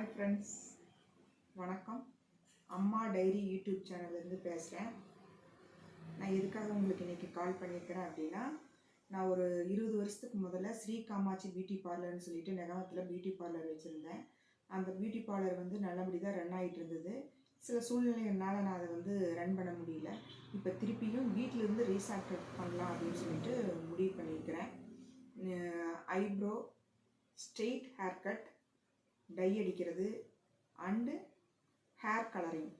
Hi friends, வணக்கம். அம்மா diary YouTube சேனல்லேருந்து பேசுகிறேன். நான் எதுக்காக உங்களுக்கு இன்றைக்கி கால் பண்ணியிருக்கிறேன் அப்படின்னா, நான் ஒரு 20 வருஷத்துக்கு முதல்ல ஸ்ரீ காமாட்சி பியூட்டி பார்லர்னு சொல்லிட்டு நெகமத்தில் பியூட்டி பார்லர் வச்சுருந்தேன். அந்த பியூட்டி பார்லர் நல்லபடி தான் ரன் ஆகிட்டு இருந்தது. சில சூழ்நிலைகள்னால நான் அதை ரன் பண்ண முடியல. இப்போ திருப்பியும் வீட்டிலேருந்து ரீசார்ட் பண்ணலாம் அப்படின்னு சொல்லிட்டு முடிவு பண்ணியிருக்கிறேன். Eyebrow, straight hair cut, dye அடிக்கிறது அண்டு ஹேர் கலரிங்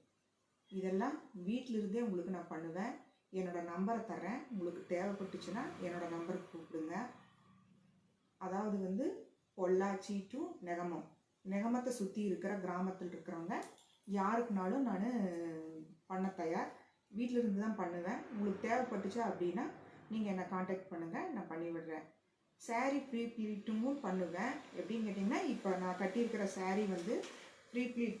இதெல்லாம் வீட்டிலிருந்தே உங்களுக்கு நான் பண்ணுவேன். என்னோடய நம்பரை தரேன். உங்களுக்கு தேவைப்பட்டுச்சுன்னா என்னோடய நம்பருக்கு கூப்பிடுங்க. அதாவது பொள்ளாச்சி டு நெகமத்தை சுற்றி இருக்கிற கிராமத்தில் இருக்கிறவங்க யாருக்குனாலும் நான் பண்ண தயார். வீட்டிலிருந்து தான் பண்ணுவேன். உங்களுக்கு தேவைப்பட்டுச்சு அப்படின்னா நீங்கள் என்னை காண்டாக்ட் பண்ணுங்கள், நான் பண்ணிவிடுறேன். சாரீ ப்ரீ ப்ளீட்டும் பண்ணுவேன். எப்படின்னு கேட்டிங்கன்னா, இப்போ நான் கட்டியிருக்கிற சாரீ ப்ரீ ப்ளீட்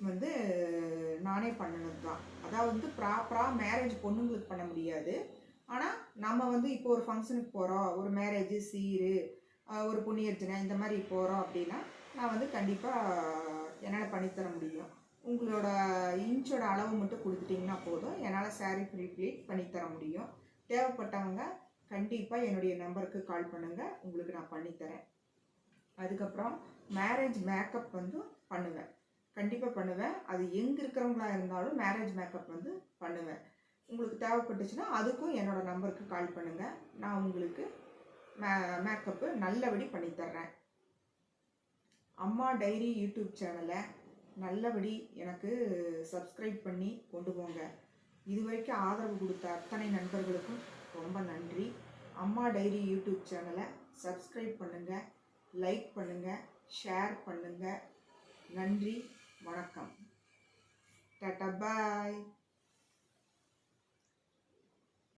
நானே பண்ணினது தான். அதாவது ப்ராப்பராக மேரேஜ் பொண்ணுங்களுக்கு பண்ண முடியாது. ஆனால் நம்ம இப்போ ஒரு ஃபங்க்ஷனுக்கு போகிறோம், ஒரு மேரேஜு, சீரு, ஒரு புண்ணியர்ச்சனை இந்த மாதிரி போகிறோம் அப்படின்னா நான் கண்டிப்பாக என்னால் பண்ணித்தர முடியும். உங்களோட இன்ச்சோட அளவு மட்டும் கொடுத்துட்டிங்கன்னா போதும், என்னால் சாரீ ப்ரீ ப்ளீட் பண்ணித்தர முடியும். தேவைப்பட்டவங்க கண்டிப்பாக என்னுடைய நம்பருக்கு கால் பண்ணுங்கள், உங்களுக்கு நான் பண்ணித்தரேன். அதுக்கப்புறம் மேரேஜ் மேக்கப் பண்ணுவேன், கண்டிப்பாக பண்ணுவேன். அது எங்கே இருக்கிறவங்களா இருந்தாலும் மேரேஜ் மேக்கப் பண்ணுவேன். உங்களுக்கு தேவைப்பட்டுச்சுன்னா அதுக்கும் என்னோடய நம்பருக்கு கால் பண்ணுங்கள், நான் உங்களுக்கு மேக்கப்பு நல்லபடி பண்ணித்தர்றேன். அம்மா டைரி யூடியூப் சேனலை நல்லபடி எனக்கு சப்ஸ்கிரைப் பண்ணி கொண்டு போங்க. இதுவரைக்கும் ஆதரவு கொடுத்த அத்தனை நண்பர்களுக்கும் ரொம்ப நன்றி. அம்மா டைரி யூடியூப் சேனலை சப்ஸ்கிரைப் பண்ணுங்கள், லைக் பண்ணுங்கள், ஷேர் பண்ணுங்கள். நன்றி, வணக்கம், டாடா, பாய்.